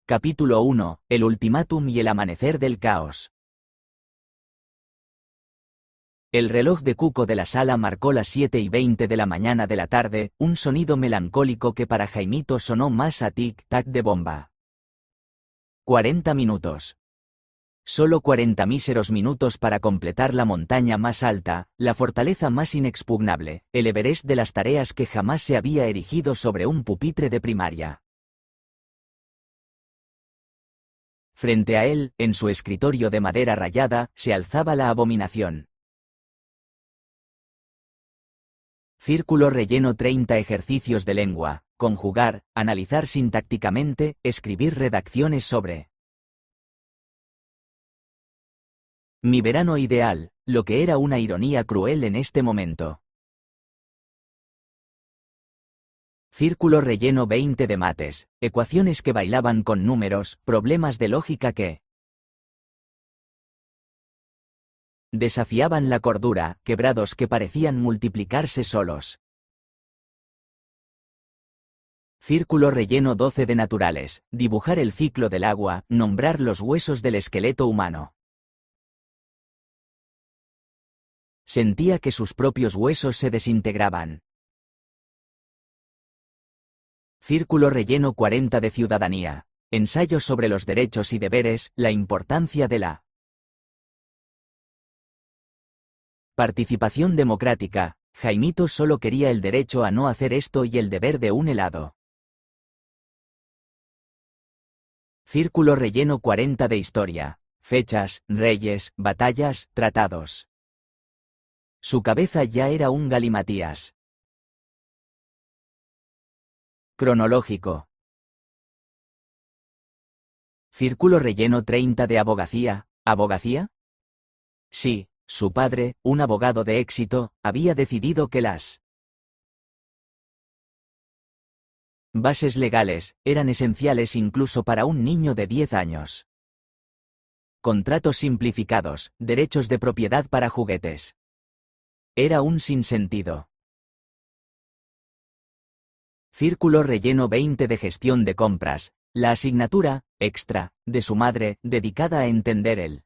Capítulo 1. El ultimátum y el amanecer del caos. El reloj de cuco de la sala marcó las 7:20 de la mañana de la tarde, un sonido melancólico que para Jaimito sonó más a tic-tac de bomba. 40 minutos. Solo 40 míseros minutos para completar la montaña más alta, la fortaleza más inexpugnable, el Everest de las tareas que jamás se había erigido sobre un pupitre de primaria. Frente a él, en su escritorio de madera rayada, se alzaba la abominación. Círculo relleno 30 ejercicios de lengua, conjugar, analizar sintácticamente, escribir redacciones sobre. Mi verano ideal, lo que era una ironía cruel en este momento. Círculo relleno 20 de mates, ecuaciones que bailaban con números, problemas de lógica que desafiaban la cordura, quebrados que parecían multiplicarse solos. Círculo relleno 12 de naturales, dibujar el ciclo del agua, nombrar los huesos del esqueleto humano. Sentía que sus propios huesos se desintegraban. Círculo relleno 40 de ciudadanía, ensayos sobre los derechos y deberes, la importancia de la participación democrática. Jaimito solo quería el derecho a no hacer esto y el deber de un helado. Círculo relleno 40 de historia, fechas, reyes, batallas, tratados. Su cabeza ya era un galimatías cronológico. Círculo relleno 30 de abogacía, ¿abogacía? Sí, su padre, un abogado de éxito, había decidido que las bases legales eran esenciales incluso para un niño de 10 años. Contratos simplificados, derechos de propiedad para juguetes. Era un sinsentido. Círculo relleno 20 de gestión de compras, la asignatura, extra, de su madre, dedicada a entender el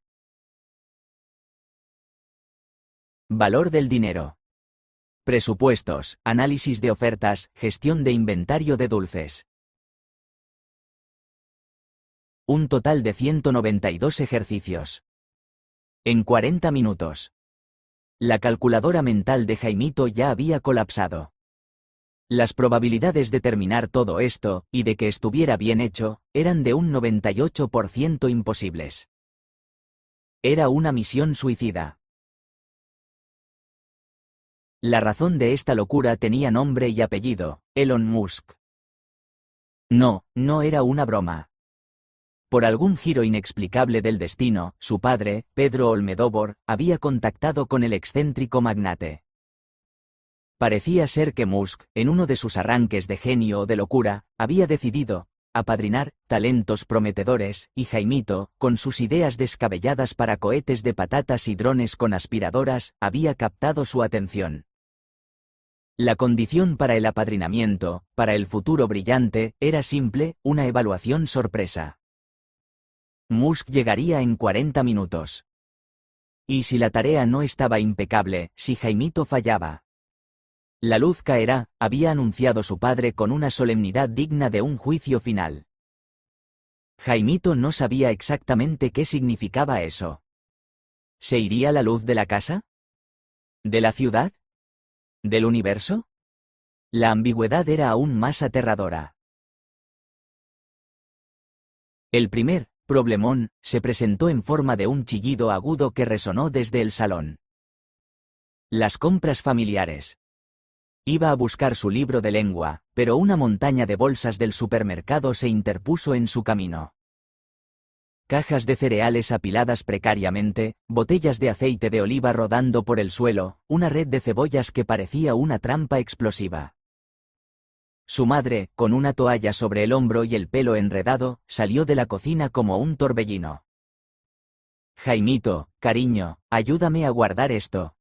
valor del dinero. Presupuestos, análisis de ofertas, gestión de inventario de dulces. Un total de 192 ejercicios. En 40 minutos. La calculadora mental de Jaimito ya había colapsado. Las probabilidades de terminar todo esto, y de que estuviera bien hecho, eran de un 98% imposibles. Era una misión suicida. La razón de esta locura tenía nombre y apellido: Elon Musk. No, no era una broma. Por algún giro inexplicable del destino, su padre, Pedro Olmedóvar, había contactado con el excéntrico magnate. Parecía ser que Musk, en uno de sus arranques de genio o de locura, había decidido apadrinar talentos prometedores, y Jaimito, con sus ideas descabelladas para cohetes de patatas y drones con aspiradoras, había captado su atención. La condición para el apadrinamiento, para el futuro brillante, era simple: una evaluación sorpresa. Musk llegaría en 40 minutos. ¿Y si la tarea no estaba impecable, si Jaimito fallaba? La luz caerá, había anunciado su padre con una solemnidad digna de un juicio final. Jaimito no sabía exactamente qué significaba eso. ¿Se iría la luz de la casa? ¿De la ciudad? ¿Del universo? La ambigüedad era aún más aterradora. El primer problemón se presentó en forma de un chillido agudo que resonó desde el salón. Las compras familiares. Iba a buscar su libro de lengua, pero una montaña de bolsas del supermercado se interpuso en su camino. Cajas de cereales apiladas precariamente, botellas de aceite de oliva rodando por el suelo, una red de cebollas que parecía una trampa explosiva. Su madre, con una toalla sobre el hombro y el pelo enredado, salió de la cocina como un torbellino. Jaimito, cariño, ayúdame a guardar esto.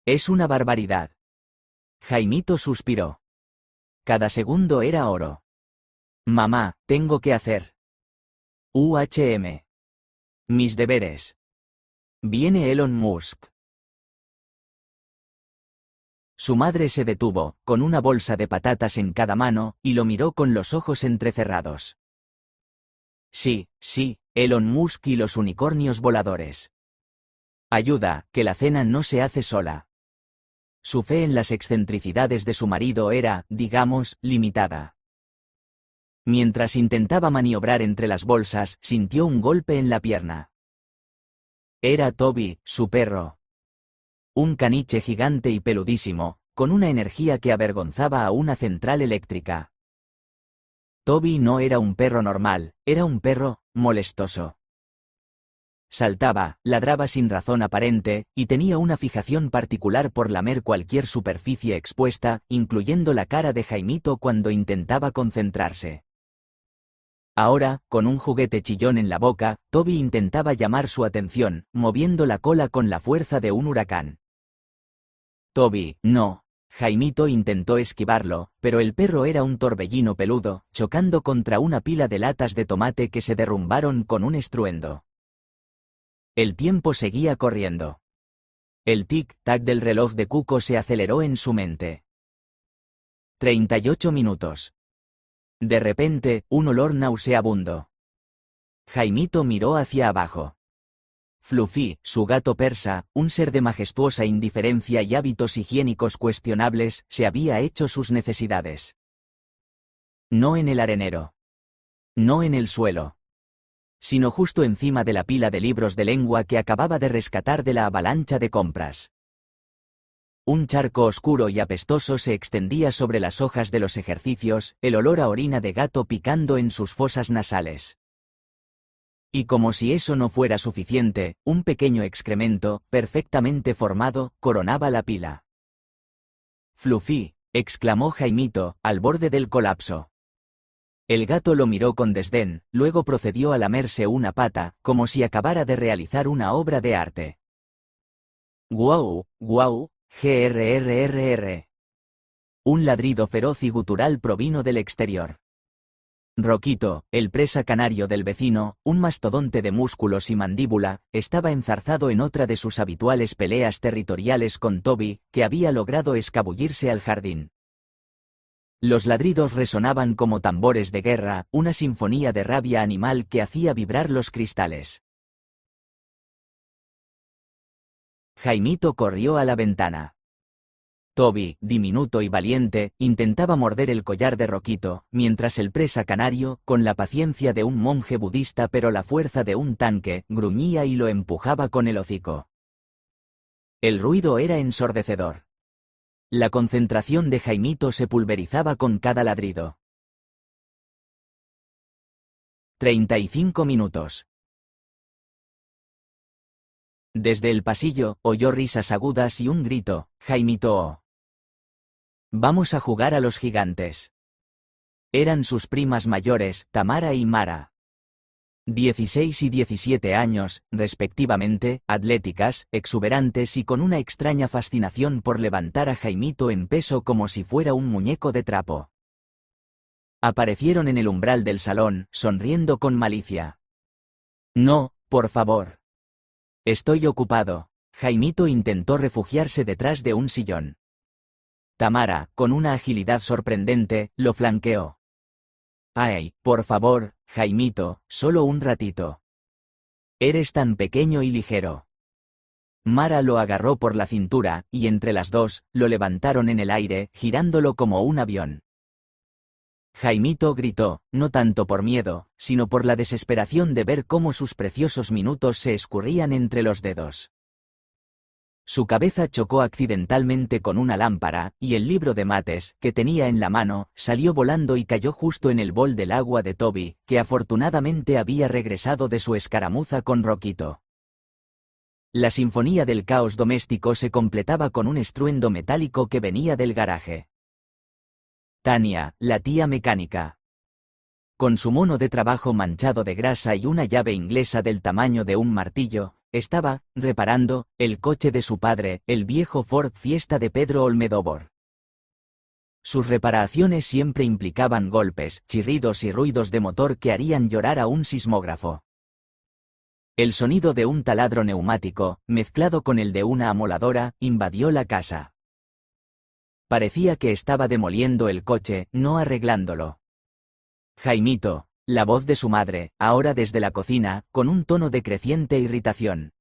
Es una barbaridad. Jaimito suspiró. Cada segundo era oro. Mamá, tengo que hacer Mis deberes. Viene Elon Musk. Su madre se detuvo, con una bolsa de patatas en cada mano, y lo miró con los ojos entrecerrados. Sí, Elon Musk y los unicornios voladores. Ayuda, que la cena no se hace sola. Su fe en las excentricidades de su marido era, digamos, limitada. Mientras intentaba maniobrar entre las bolsas, sintió un golpe en la pierna. Era Toby, su perro. Un caniche gigante y peludísimo, con una energía que avergonzaba a una central eléctrica. Toby no era un perro normal, era un perro molestoso. Saltaba, ladraba sin razón aparente, y tenía una fijación particular por lamer cualquier superficie expuesta, incluyendo la cara de Jaimito cuando intentaba concentrarse. Ahora, con un juguete chillón en la boca, Toby intentaba llamar su atención, moviendo la cola con la fuerza de un huracán. Toby, no. Jaimito intentó esquivarlo, pero el perro era un torbellino peludo, chocando contra una pila de latas de tomate que se derrumbaron con un estruendo. El tiempo seguía corriendo. El tic-tac del reloj de Cuco se aceleró en su mente. 38 minutos. De repente, un olor nauseabundo. Jaimito miró hacia abajo. Fluffy, su gato persa, un ser de majestuosa indiferencia y hábitos higiénicos cuestionables, se había hecho sus necesidades. No en el arenero. No en el suelo. Sino justo encima de la pila de libros de lengua que acababa de rescatar de la avalancha de compras. Un charco oscuro y apestoso se extendía sobre las hojas de los ejercicios, el olor a orina de gato picando en sus fosas nasales. Y como si eso no fuera suficiente, un pequeño excremento, perfectamente formado, coronaba la pila. «Fluffy», exclamó Jaimito, al borde del colapso. El gato lo miró con desdén, luego procedió a lamerse una pata, como si acabara de realizar una obra de arte. «Guau, guau, grrrr». Un ladrido feroz y gutural provino del exterior. Roquito, el presa canario del vecino, un mastodonte de músculos y mandíbula, estaba enzarzado en otra de sus habituales peleas territoriales con Toby, que había logrado escabullirse al jardín. Los ladridos resonaban como tambores de guerra, una sinfonía de rabia animal que hacía vibrar los cristales. Jaimito corrió a la ventana. Toby, diminuto y valiente, intentaba morder el collar de Roquito, mientras el presa canario, con la paciencia de un monje budista pero la fuerza de un tanque, gruñía y lo empujaba con el hocico. El ruido era ensordecedor. La concentración de Jaimito se pulverizaba con cada ladrido. 35 minutos. Desde el pasillo, oyó risas agudas y un grito: «Jaimito, oh. Vamos a jugar a los gigantes». Eran sus primas mayores, Tamara y Mara. 16 y 17 años, respectivamente, atléticas, exuberantes y con una extraña fascinación por levantar a Jaimito en peso como si fuera un muñeco de trapo. Aparecieron en el umbral del salón, sonriendo con malicia. «No, por favor. Estoy ocupado». Jaimito intentó refugiarse detrás de un sillón. Tamara, con una agilidad sorprendente, lo flanqueó. «Ay, por favor, Jaimito, solo un ratito. Eres tan pequeño y ligero». Mara lo agarró por la cintura, y entre las dos, lo levantaron en el aire, girándolo como un avión. Jaimito gritó, no tanto por miedo, sino por la desesperación de ver cómo sus preciosos minutos se escurrían entre los dedos. Su cabeza chocó accidentalmente con una lámpara, y el libro de mates, que tenía en la mano, salió volando y cayó justo en el bol del agua de Toby, que afortunadamente había regresado de su escaramuza con Roquito. La sinfonía del caos doméstico se completaba con un estruendo metálico que venía del garaje. Tania, la tía mecánica. Con su mono de trabajo manchado de grasa y una llave inglesa del tamaño de un martillo, estaba reparando el coche de su padre, el viejo Ford Fiesta de Pedro Olmedóvar. Sus reparaciones siempre implicaban golpes, chirridos y ruidos de motor que harían llorar a un sismógrafo. El sonido de un taladro neumático, mezclado con el de una amoladora, invadió la casa. Parecía que estaba demoliendo el coche, no arreglándolo. Jaimito, la voz de su madre, ahora desde la cocina, con un tono de creciente irritación.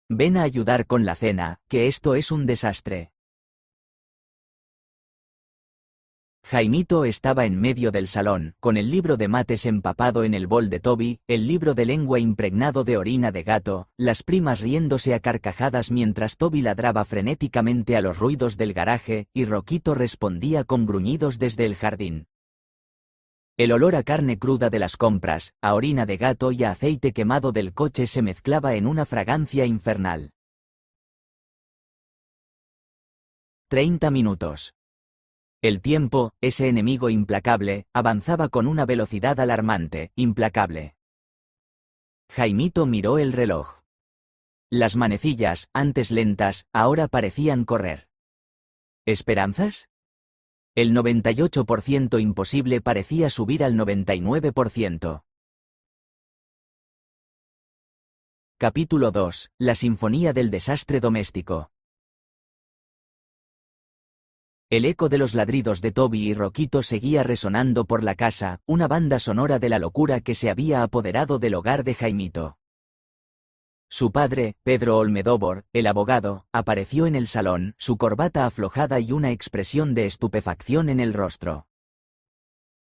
Ven a ayudar con la cena, que esto es un desastre. Jaimito estaba en medio del salón, con el libro de mates empapado en el bol de Toby, el libro de lengua impregnado de orina de gato, las primas riéndose a carcajadas mientras Toby ladraba frenéticamente a los ruidos del garaje, y Roquito respondía con gruñidos desde el jardín. El olor a carne cruda de las compras, a orina de gato y a aceite quemado del coche se mezclaba en una fragancia infernal. 30 minutos. El tiempo, ese enemigo implacable, avanzaba con una velocidad alarmante, implacable. Jaimito miró el reloj. Las manecillas, antes lentas, ahora parecían correr. ¿Esperanzas? El 98% imposible parecía subir al 99%. Capítulo 2. La Sinfonía del Desastre Doméstico. El eco de los ladridos de Toby y Roquito seguía resonando por la casa, una banda sonora de la locura que se había apoderado del hogar de Jaimito. Su padre, Pedro Olmedóvar, el abogado, apareció en el salón, su corbata aflojada y una expresión de estupefacción en el rostro.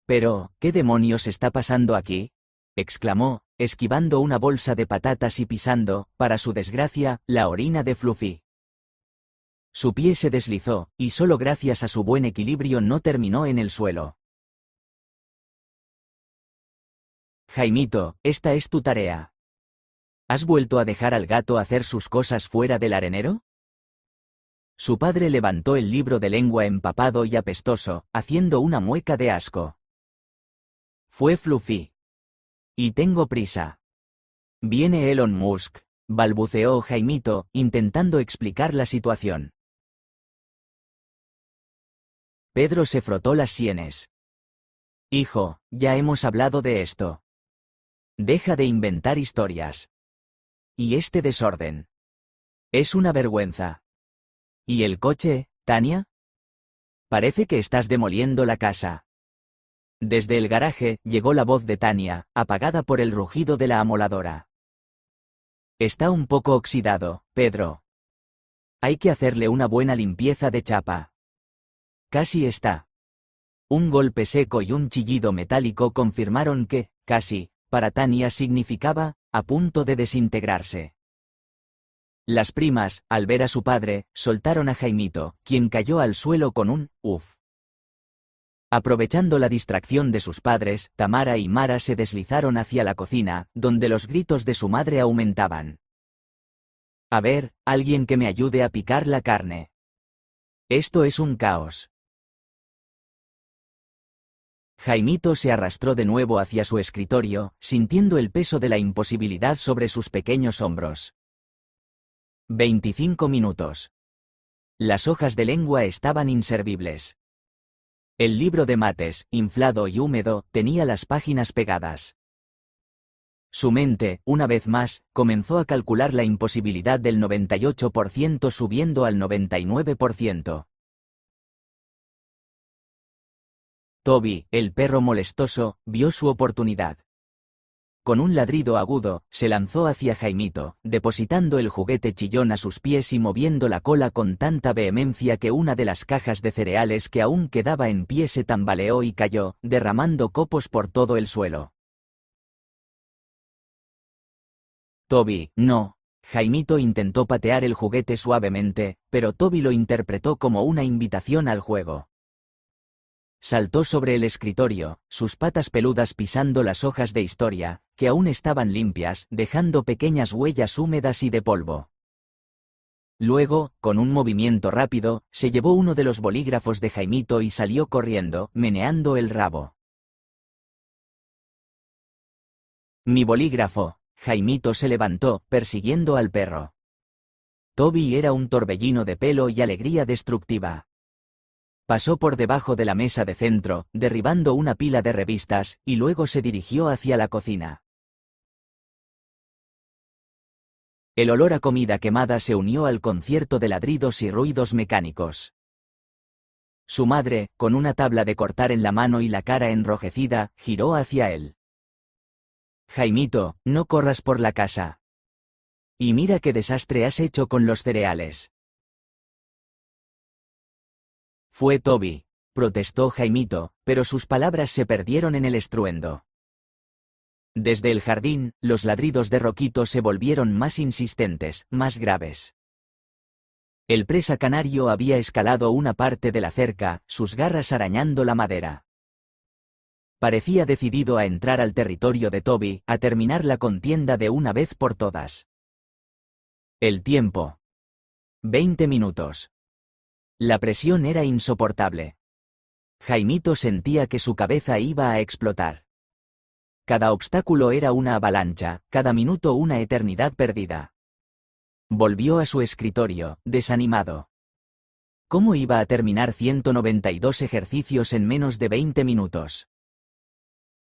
«Pero, ¿qué demonios está pasando aquí?», exclamó, esquivando una bolsa de patatas y pisando, para su desgracia, la orina de Fluffy. Su pie se deslizó, y solo gracias a su buen equilibrio no terminó en el suelo. «Jaimito, esta es tu tarea. ¿Has vuelto a dejar al gato hacer sus cosas fuera del arenero?». Su padre levantó el libro de lengua empapado y apestoso, haciendo una mueca de asco. «Fue Fluffy. Y tengo prisa. Viene Elon Musk», balbuceó Jaimito, intentando explicar la situación. Pedro se frotó las sienes. «Hijo, ya hemos hablado de esto. Deja de inventar historias. Y este desorden. Es una vergüenza. ¿Y el coche, Tania? Parece que estás demoliendo la casa». Desde el garaje, llegó la voz de Tania, apagada por el rugido de la amoladora. «Está un poco oxidado, Pedro. Hay que hacerle una buena limpieza de chapa». «Casi está». Un golpe seco y un chillido metálico confirmaron que, casi, para Tania significaba, a punto de desintegrarse. Las primas, al ver a su padre, soltaron a Jaimito, quien cayó al suelo con un «uf». Aprovechando la distracción de sus padres, Tamara y Mara se deslizaron hacia la cocina, donde los gritos de su madre aumentaban. «A ver, alguien que me ayude a picar la carne. Esto es un caos». Jaimito se arrastró de nuevo hacia su escritorio, sintiendo el peso de la imposibilidad sobre sus pequeños hombros. 25 minutos. Las hojas de lengua estaban inservibles. El libro de mates, inflado y húmedo, tenía las páginas pegadas. Su mente, una vez más, comenzó a calcular la imposibilidad del 98% subiendo al 99%. Toby, el perro molestoso, vio su oportunidad. Con un ladrido agudo, se lanzó hacia Jaimito, depositando el juguete chillón a sus pies y moviendo la cola con tanta vehemencia que una de las cajas de cereales que aún quedaba en pie se tambaleó y cayó, derramando copos por todo el suelo. «Toby, no». Jaimito intentó patear el juguete suavemente, pero Toby lo interpretó como una invitación al juego. Saltó sobre el escritorio, sus patas peludas pisando las hojas de historia, que aún estaban limpias, dejando pequeñas huellas húmedas y de polvo. Luego, con un movimiento rápido, se llevó uno de los bolígrafos de Jaimito y salió corriendo, meneando el rabo. «Mi bolígrafo». Jaimito se levantó, persiguiendo al perro. Toby era un torbellino de pelo y alegría destructiva. Pasó por debajo de la mesa de centro, derribando una pila de revistas, y luego se dirigió hacia la cocina. El olor a comida quemada se unió al concierto de ladridos y ruidos mecánicos. Su madre, con una tabla de cortar en la mano y la cara enrojecida, giró hacia él. Jaimito, no corras por la casa. Y mira qué desastre has hecho con los cereales. Fue Toby, protestó Jaimito, pero sus palabras se perdieron en el estruendo. Desde el jardín, los ladridos de Roquito se volvieron más insistentes, más graves. El presa canario había escalado una parte de la cerca, sus garras arañando la madera. Parecía decidido a entrar al territorio de Toby, a terminar la contienda de una vez por todas. El tiempo. 20 minutos. La presión era insoportable. Jaimito sentía que su cabeza iba a explotar. Cada obstáculo era una avalancha, cada minuto una eternidad perdida. Volvió a su escritorio, desanimado. ¿Cómo iba a terminar 192 ejercicios en menos de 20 minutos?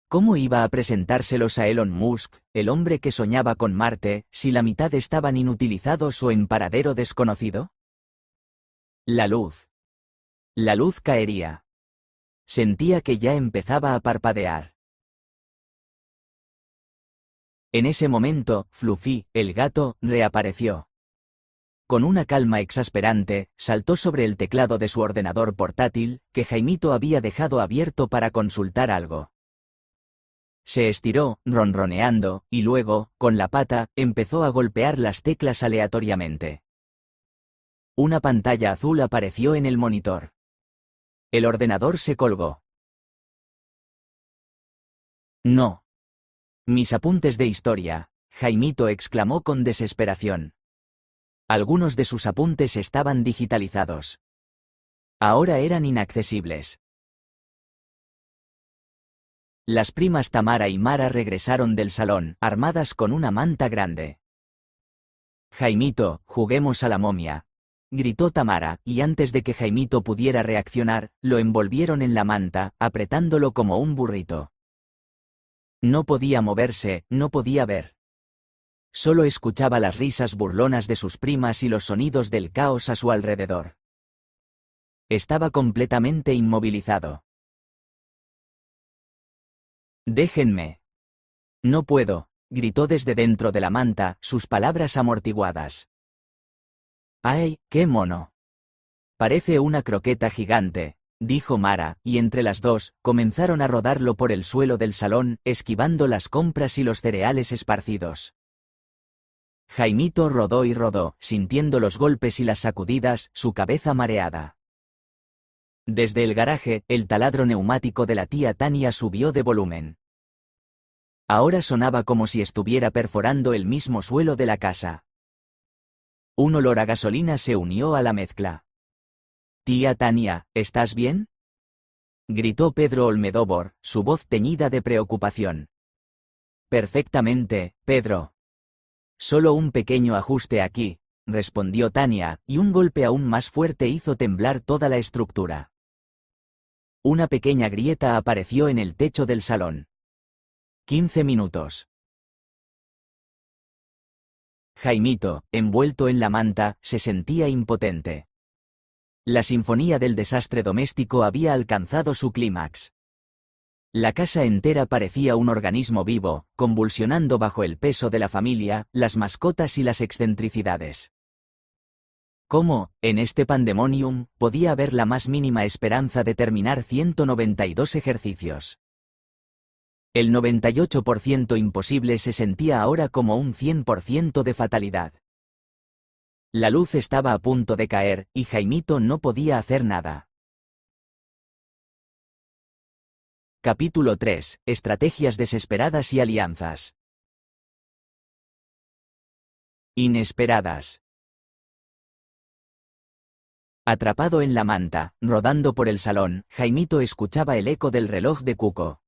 ¿Cómo iba a presentárselos a Elon Musk, el hombre que soñaba con Marte, si la mitad estaban inutilizados o en paradero desconocido? La luz. La luz caería. Sentía que ya empezaba a parpadear. En ese momento, Fluffy, el gato, reapareció. Con una calma exasperante, saltó sobre el teclado de su ordenador portátil, que Jaimito había dejado abierto para consultar algo. Se estiró, ronroneando, y luego, con la pata, empezó a golpear las teclas aleatoriamente. Una pantalla azul apareció en el monitor. El ordenador se colgó. No. Mis apuntes de historia, Jaimito exclamó con desesperación. Algunos de sus apuntes estaban digitalizados. Ahora eran inaccesibles. Las primas Tamara y Mara regresaron del salón, armadas con una manta grande. Jaimito, juguemos a la momia, gritó Tamara, y antes de que Jaimito pudiera reaccionar, lo envolvieron en la manta, apretándolo como un burrito. No podía moverse, no podía ver. Solo escuchaba las risas burlonas de sus primas y los sonidos del caos a su alrededor. Estaba completamente inmovilizado. «Déjenme». «No puedo», gritó desde dentro de la manta, sus palabras amortiguadas. «¡Ay, qué mono! Parece una croqueta gigante», dijo Mara, y entre las dos, comenzaron a rodarlo por el suelo del salón, esquivando las compras y los cereales esparcidos. Jaimito rodó y rodó, sintiendo los golpes y las sacudidas, su cabeza mareada. Desde el garaje, el taladro neumático de la tía Tania subió de volumen. Ahora sonaba como si estuviera perforando el mismo suelo de la casa. Un olor a gasolina se unió a la mezcla. «Tía Tania, ¿estás bien?», gritó Pedro Olmedóvar, su voz teñida de preocupación. «Perfectamente, Pedro. Solo un pequeño ajuste aquí», respondió Tania, y un golpe aún más fuerte hizo temblar toda la estructura. Una pequeña grieta apareció en el techo del salón. 15 minutos. Jaimito, envuelto en la manta, se sentía impotente. La sinfonía del desastre doméstico había alcanzado su clímax. La casa entera parecía un organismo vivo, convulsionando bajo el peso de la familia, las mascotas y las excentricidades. ¿Cómo, en este pandemonium, podía haber la más mínima esperanza de terminar 192 ejercicios? El 98% imposible se sentía ahora como un 100% de fatalidad. La luz estaba a punto de caer, y Jaimito no podía hacer nada. Capítulo 3. Estrategias desesperadas y alianzas. Inesperadas. Atrapado en la manta, rodando por el salón, Jaimito escuchaba el eco del reloj de Cuco.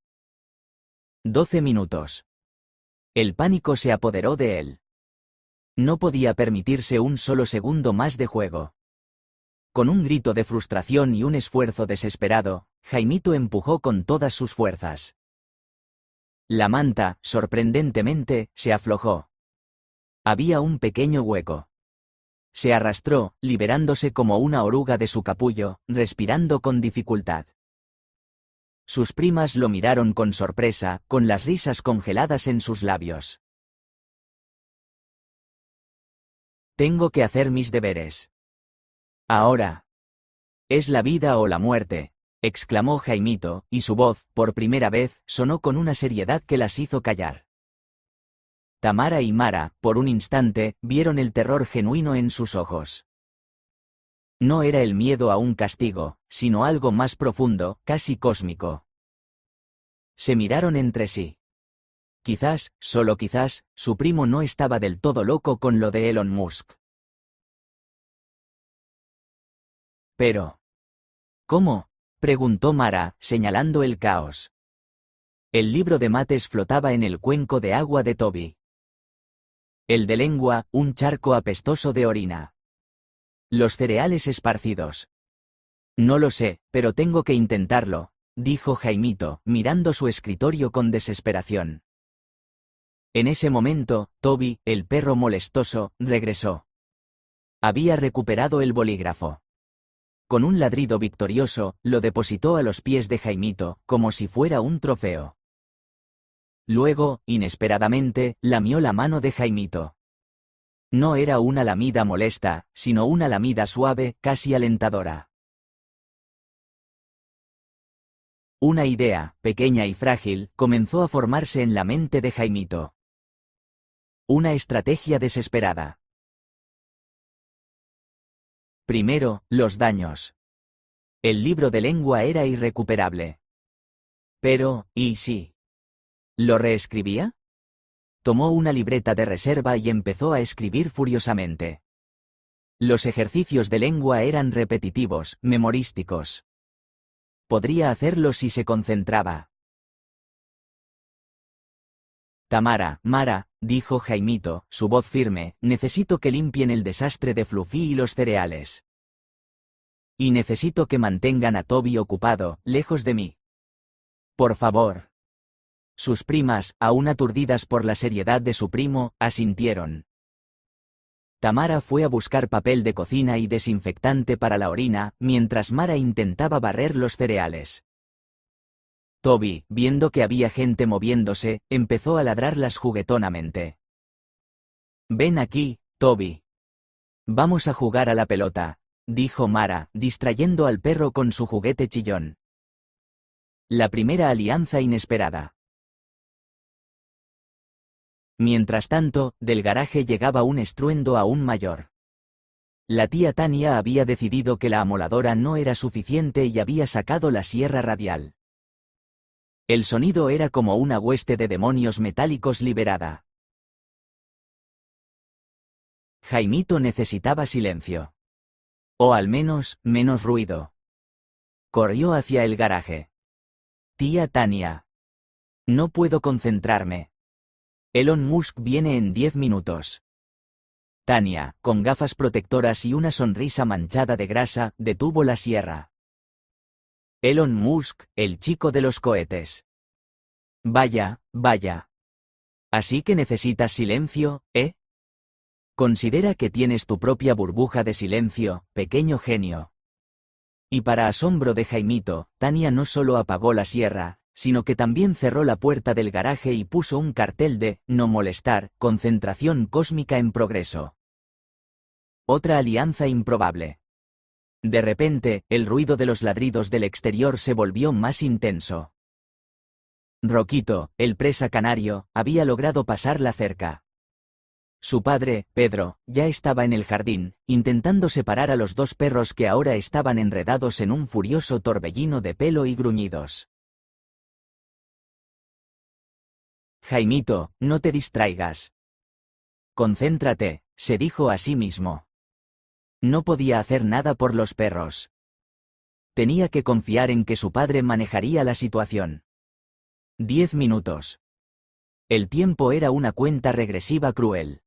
12 minutos. El pánico se apoderó de él. No podía permitirse un solo segundo más de juego. Con un grito de frustración y un esfuerzo desesperado, Jaimito empujó con todas sus fuerzas. La manta, sorprendentemente, se aflojó. Había un pequeño hueco. Se arrastró, liberándose como una oruga de su capullo, respirando con dificultad. Sus primas lo miraron con sorpresa, con las risas congeladas en sus labios. Tengo que hacer mis deberes. Ahora. Es la vida o la muerte, exclamó Jaimito, y su voz, por primera vez, sonó con una seriedad que las hizo callar. Tamara y Mara, por un instante, vieron el terror genuino en sus ojos. No era el miedo a un castigo, sino algo más profundo, casi cósmico. Se miraron entre sí. Quizás, solo quizás, su primo no estaba del todo loco con lo de Elon Musk. Pero... ¿cómo? Preguntó Mara, señalando el caos. El libro de mates flotaba en el cuenco de agua de Toby. El de lengua, un charco apestoso de orina. Los cereales esparcidos. No lo sé, pero tengo que intentarlo, dijo Jaimito, mirando su escritorio con desesperación. En ese momento, Toby, el perro molestoso, regresó. Había recuperado el bolígrafo. Con un ladrido victorioso, lo depositó a los pies de Jaimito, como si fuera un trofeo. Luego, inesperadamente, lamió la mano de Jaimito. No era una lamida molesta, sino una lamida suave, casi alentadora. Una idea, pequeña y frágil, comenzó a formarse en la mente de Jaimito. Una estrategia desesperada. Primero, los daños. El libro de lengua era irrecuperable. Pero, ¿y si lo reescribía? Tomó una libreta de reserva y empezó a escribir furiosamente. Los ejercicios de lengua eran repetitivos, memorísticos. Podría hacerlo si se concentraba. Tamara, Mara, dijo Jaimito, su voz firme, necesito que limpien el desastre de Fluffy y los cereales. Y necesito que mantengan a Toby ocupado, lejos de mí. Por favor. Sus primas, aún aturdidas por la seriedad de su primo, asintieron. Tamara fue a buscar papel de cocina y desinfectante para la orina, mientras Mara intentaba barrer los cereales. Toby, viendo que había gente moviéndose, empezó a ladrarlas juguetonamente. Ven aquí, Toby. Vamos a jugar a la pelota, dijo Mara, distrayendo al perro con su juguete chillón. La primera alianza inesperada. Mientras tanto, del garaje llegaba un estruendo aún mayor. La tía Tania había decidido que la amoladora no era suficiente y había sacado la sierra radial. El sonido era como una hueste de demonios metálicos liberada. Jaimito necesitaba silencio. O al menos, menos ruido. Corrió hacia el garaje. Tía Tania. No puedo concentrarme. Elon Musk viene en 10 minutos. Tania, con gafas protectoras y una sonrisa manchada de grasa, detuvo la sierra. Elon Musk, el chico de los cohetes. Vaya, vaya. Así que necesitas silencio, ¿eh? Considera que tienes tu propia burbuja de silencio, pequeño genio. Y para asombro de Jaimito, Tania no solo apagó la sierra, sino que también cerró la puerta del garaje y puso un cartel de «No molestar, concentración cósmica en progreso». Otra alianza improbable. De repente, el ruido de los ladridos del exterior se volvió más intenso. Roquito, el presa canario, había logrado pasar la cerca. Su padre, Pedro, ya estaba en el jardín, intentando separar a los dos perros que ahora estaban enredados en un furioso torbellino de pelo y gruñidos. Jaimito, no te distraigas. Concéntrate, se dijo a sí mismo. No podía hacer nada por los perros. Tenía que confiar en que su padre manejaría la situación. 10 minutos. El tiempo era una cuenta regresiva cruel.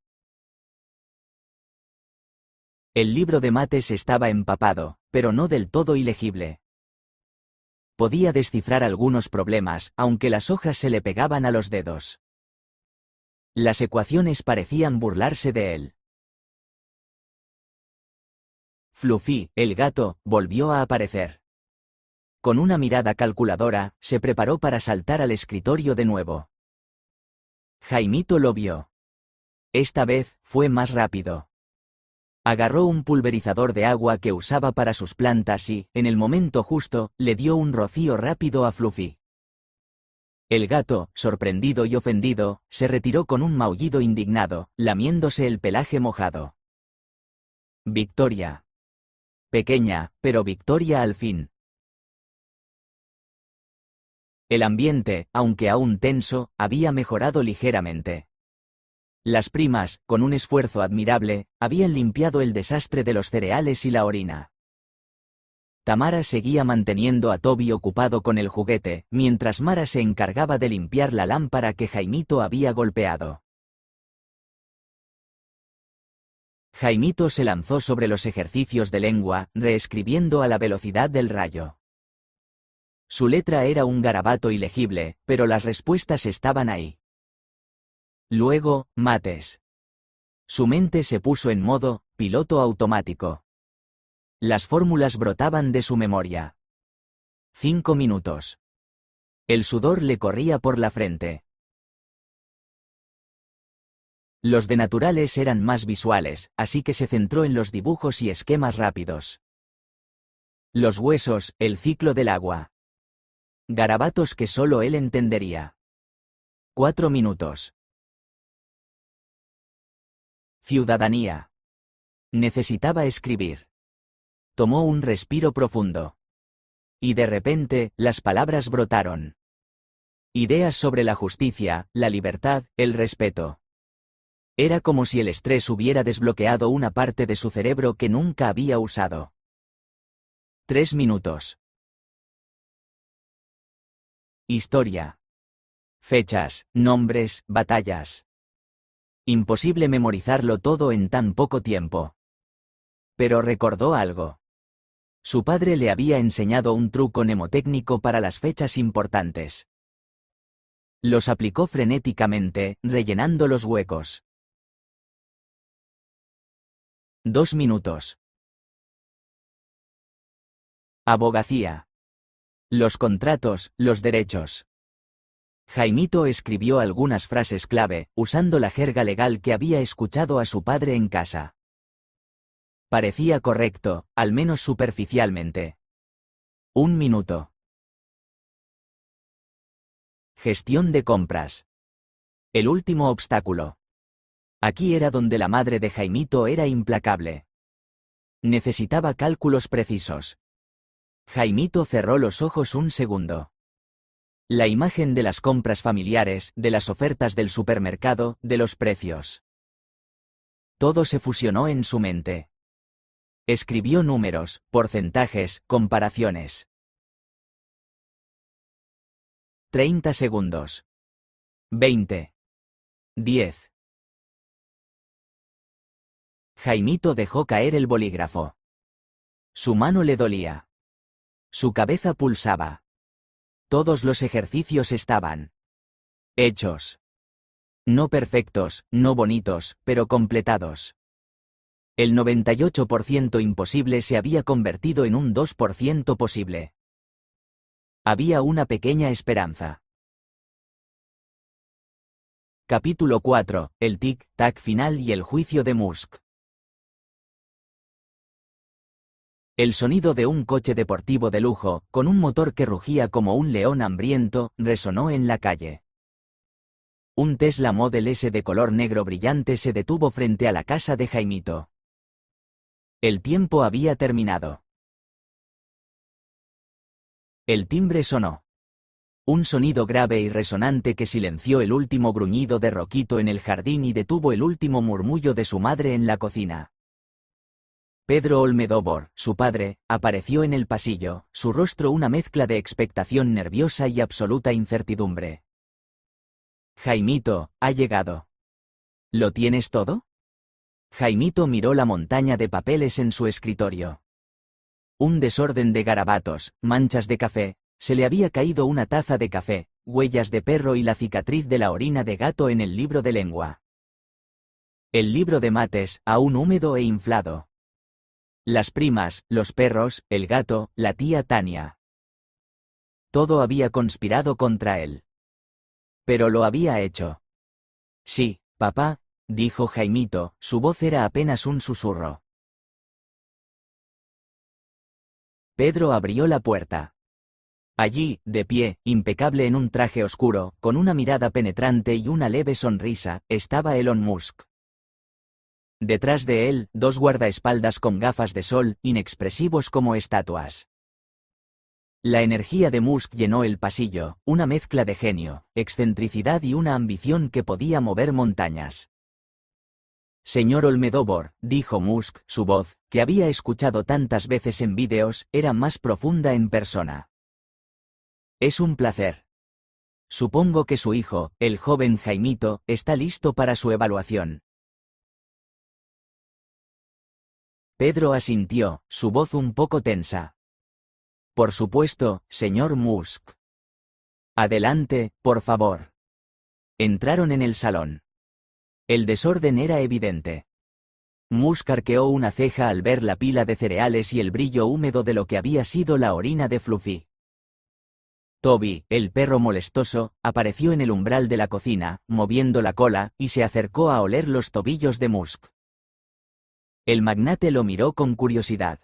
El libro de mates estaba empapado, pero no del todo ilegible. Podía descifrar algunos problemas, aunque las hojas se le pegaban a los dedos. Las ecuaciones parecían burlarse de él. Fluffy, el gato, volvió a aparecer. Con una mirada calculadora, se preparó para saltar al escritorio de nuevo. Jaimito lo vio. Esta vez, fue más rápido. Agarró un pulverizador de agua que usaba para sus plantas y, en el momento justo, le dio un rocío rápido a Fluffy. El gato, sorprendido y ofendido, se retiró con un maullido indignado, lamiéndose el pelaje mojado. Victoria. Pequeña, pero victoria al fin. El ambiente, aunque aún tenso, había mejorado ligeramente. Las primas, con un esfuerzo admirable, habían limpiado el desastre de los cereales y la orina. Tamara seguía manteniendo a Toby ocupado con el juguete, mientras Mara se encargaba de limpiar la lámpara que Jaimito había golpeado. Jaimito se lanzó sobre los ejercicios de lengua, reescribiendo a la velocidad del rayo. Su letra era un garabato ilegible, pero las respuestas estaban ahí. Luego, mates. Su mente se puso en modo piloto automático. Las fórmulas brotaban de su memoria. 5 minutos. El sudor le corría por la frente. Los de naturales eran más visuales, así que se centró en los dibujos y esquemas rápidos. Los huesos, el ciclo del agua. Garabatos que solo él entendería. 4 minutos. Ciudadanía. Necesitaba escribir. Tomó un respiro profundo. Y de repente, las palabras brotaron. Ideas sobre la justicia, la libertad, el respeto. Era como si el estrés hubiera desbloqueado una parte de su cerebro que nunca había usado. 3 minutos. Historia. Fechas, nombres, batallas. Imposible memorizarlo todo en tan poco tiempo. Pero recordó algo. Su padre le había enseñado un truco mnemotécnico para las fechas importantes. Los aplicó frenéticamente, rellenando los huecos. 2 minutos. Abogacía. Los contratos, los derechos. Jaimito escribió algunas frases clave, usando la jerga legal que había escuchado a su padre en casa. Parecía correcto, al menos superficialmente. 1 minuto. Gestión de compras. El último obstáculo. Aquí era donde la madre de Jaimito era implacable. Necesitaba cálculos precisos. Jaimito cerró los ojos un segundo. La imagen de las compras familiares, de las ofertas del supermercado, de los precios. Todo se fusionó en su mente. Escribió números, porcentajes, comparaciones. 30 segundos. 20. 10. Jaimito dejó caer el bolígrafo. Su mano le dolía. Su cabeza pulsaba. Todos los ejercicios estaban hechos. No perfectos, no bonitos, pero completados. El 98% imposible se había convertido en un 2% posible. Había una pequeña esperanza. Capítulo 4. El tic-tac final y el juicio de Musk. El sonido de un coche deportivo de lujo, con un motor que rugía como un león hambriento, resonó en la calle. Un Tesla Model S de color negro brillante se detuvo frente a la casa de Jaimito. El tiempo había terminado. El timbre sonó. Un sonido grave y resonante que silenció el último gruñido de Roquito en el jardín y detuvo el último murmullo de su madre en la cocina. Pedro Olmedóvar, su padre, apareció en el pasillo, su rostro una mezcla de expectación nerviosa y absoluta incertidumbre. Jaimito, ha llegado. ¿Lo tienes todo? Jaimito miró la montaña de papeles en su escritorio. Un desorden de garabatos, manchas de café, se le había caído una taza de café, huellas de perro y la cicatriz de la orina de gato en el libro de lengua. El libro de mates, aún húmedo e inflado. Las primas, los perros, el gato, la tía Tania. Todo había conspirado contra él. Pero lo había hecho. Sí, papá, dijo Jaimito, su voz era apenas un susurro. Pedro abrió la puerta. Allí, de pie, impecable en un traje oscuro, con una mirada penetrante y una leve sonrisa, estaba Elon Musk. Detrás de él, dos guardaespaldas con gafas de sol, inexpresivos como estatuas. La energía de Musk llenó el pasillo, una mezcla de genio, excentricidad y una ambición que podía mover montañas. Señor Olmedóvar, dijo Musk, su voz, que había escuchado tantas veces en vídeos, era más profunda en persona. Es un placer. Supongo que su hijo, el joven Jaimito, está listo para su evaluación. Pedro asintió, su voz un poco tensa. Por supuesto, señor Musk. Adelante, por favor. Entraron en el salón. El desorden era evidente. Musk arqueó una ceja al ver la pila de cereales y el brillo húmedo de lo que había sido la orina de Fluffy. Toby, el perro molestoso, apareció en el umbral de la cocina, moviendo la cola, y se acercó a oler los tobillos de Musk. El magnate lo miró con curiosidad.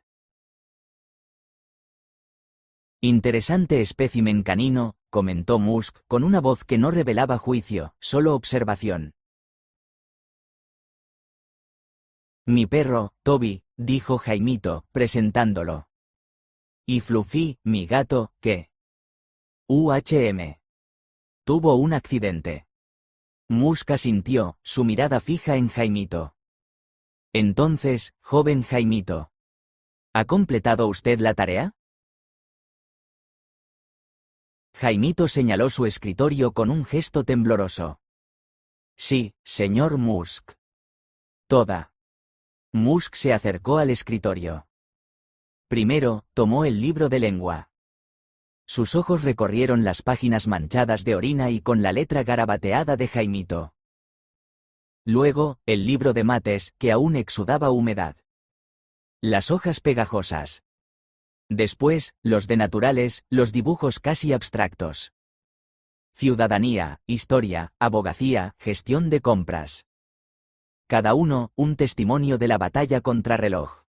Interesante espécimen canino, comentó Musk, con una voz que no revelaba juicio, solo observación. Mi perro, Toby, dijo Jaimito, presentándolo. Y Fluffy, mi gato, ¿qué? Tuvo un accidente. Musk asintió, su mirada fija en Jaimito. Entonces, joven Jaimito. ¿Ha completado usted la tarea? Jaimito señaló su escritorio con un gesto tembloroso. Sí, señor Musk. Toda. Musk se acercó al escritorio. Primero, tomó el libro de lengua. Sus ojos recorrieron las páginas manchadas de orina y con la letra garabateada de Jaimito. Luego, el libro de mates, que aún exudaba humedad. Las hojas pegajosas. Después, los de naturales, los dibujos casi abstractos. Ciudadanía, historia, abogacía, gestión de compras. Cada uno, un testimonio de la batalla contrarreloj.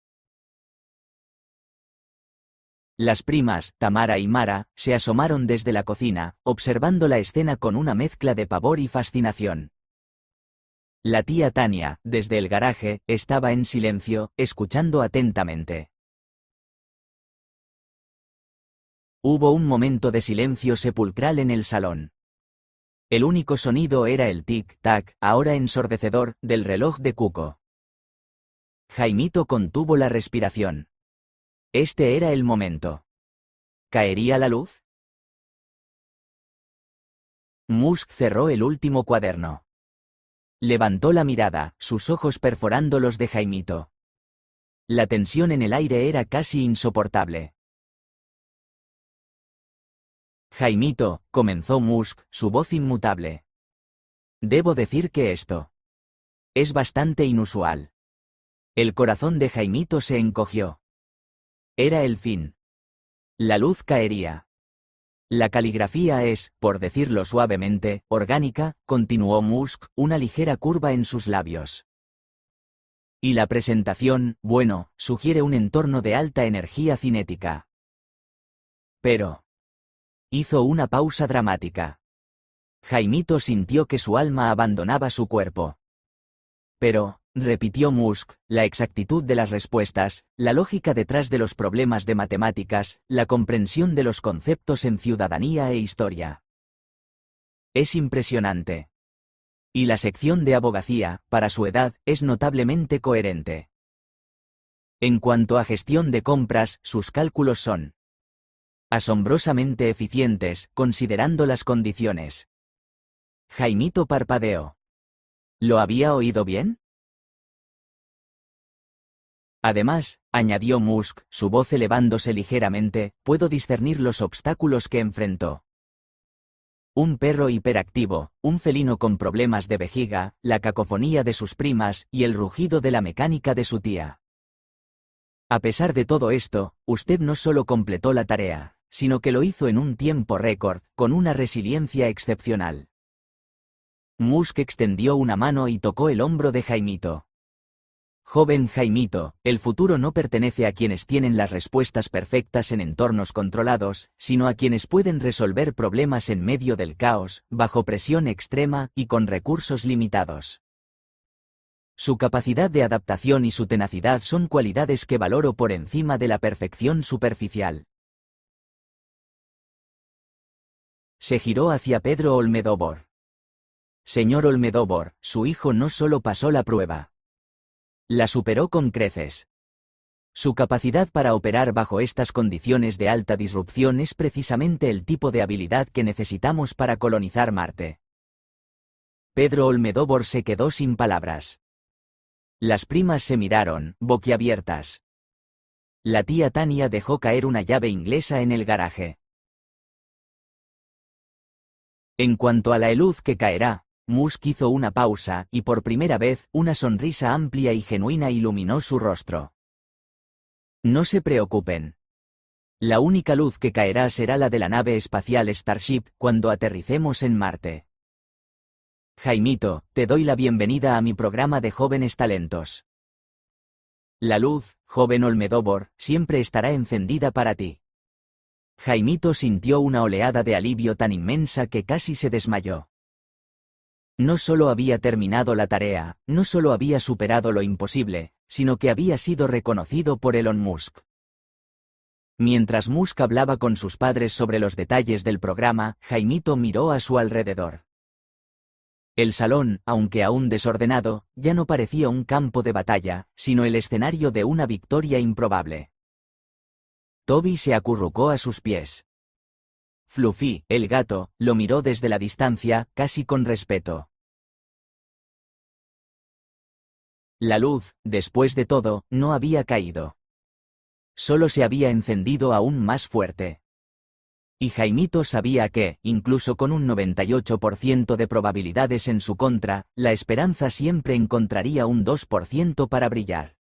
Las primas, Tamara y Mara, se asomaron desde la cocina, observando la escena con una mezcla de pavor y fascinación. La tía Tania, desde el garaje, estaba en silencio, escuchando atentamente. Hubo un momento de silencio sepulcral en el salón. El único sonido era el tic-tac, ahora ensordecedor, del reloj de Cuco. Jaimito contuvo la respiración. Este era el momento. ¿Caería la luz? Musk cerró el último cuaderno. Levantó la mirada, sus ojos perforando los de Jaimito. La tensión en el aire era casi insoportable. Jaimito, comenzó Musk, su voz inmutable. Debo decir que esto es bastante inusual. El corazón de Jaimito se encogió. Era el fin. La luz caería. La caligrafía es, por decirlo suavemente, orgánica, continuó Musk, una ligera curva en sus labios. Y la presentación, bueno, sugiere un entorno de alta energía cinética. Pero hizo una pausa dramática. Jaimito sintió que su alma abandonaba su cuerpo. Pero, repitió Musk, la exactitud de las respuestas, la lógica detrás de los problemas de matemáticas, la comprensión de los conceptos en ciudadanía e historia. Es impresionante. Y la sección de abogacía, para su edad, es notablemente coherente. En cuanto a gestión de compras, sus cálculos son asombrosamente eficientes, considerando las condiciones. Jaimito parpadeó. ¿Lo había oído bien? Además, añadió Musk, su voz elevándose ligeramente, puedo discernir los obstáculos que enfrentó. Un perro hiperactivo, un felino con problemas de vejiga, la cacofonía de sus primas y el rugido de la mecánica de su tía. A pesar de todo esto, usted no solo completó la tarea, sino que lo hizo en un tiempo récord, con una resiliencia excepcional. Musk extendió una mano y tocó el hombro de Jaimito. Joven Jaimito, el futuro no pertenece a quienes tienen las respuestas perfectas en entornos controlados, sino a quienes pueden resolver problemas en medio del caos, bajo presión extrema y con recursos limitados. Su capacidad de adaptación y su tenacidad son cualidades que valoro por encima de la perfección superficial. Se giró hacia Pedro Olmedóvar. Señor Olmedóvar, su hijo no solo pasó la prueba. La superó con creces. Su capacidad para operar bajo estas condiciones de alta disrupción es precisamente el tipo de habilidad que necesitamos para colonizar Marte. Pedro Olmedóvar se quedó sin palabras. Las primas se miraron, boquiabiertas. La tía Tania dejó caer una llave inglesa en el garaje. En cuanto a la luz que caerá, Musk hizo una pausa, y por primera vez, una sonrisa amplia y genuina iluminó su rostro. No se preocupen. La única luz que caerá será la de la nave espacial Starship cuando aterricemos en Marte. Jaimito, te doy la bienvenida a mi programa de jóvenes talentos. La luz, joven Olmedóvar, siempre estará encendida para ti. Jaimito sintió una oleada de alivio tan inmensa que casi se desmayó. No solo había terminado la tarea, no solo había superado lo imposible, sino que había sido reconocido por Elon Musk. Mientras Musk hablaba con sus padres sobre los detalles del programa, Jaimito miró a su alrededor. El salón, aunque aún desordenado, ya no parecía un campo de batalla, sino el escenario de una victoria improbable. Toby se acurrucó a sus pies. Fluffy, el gato, lo miró desde la distancia, casi con respeto. La luz, después de todo, no había caído. Solo se había encendido aún más fuerte. Y Jaimito sabía que, incluso con un 98% de probabilidades en su contra, la esperanza siempre encontraría un 2% para brillar.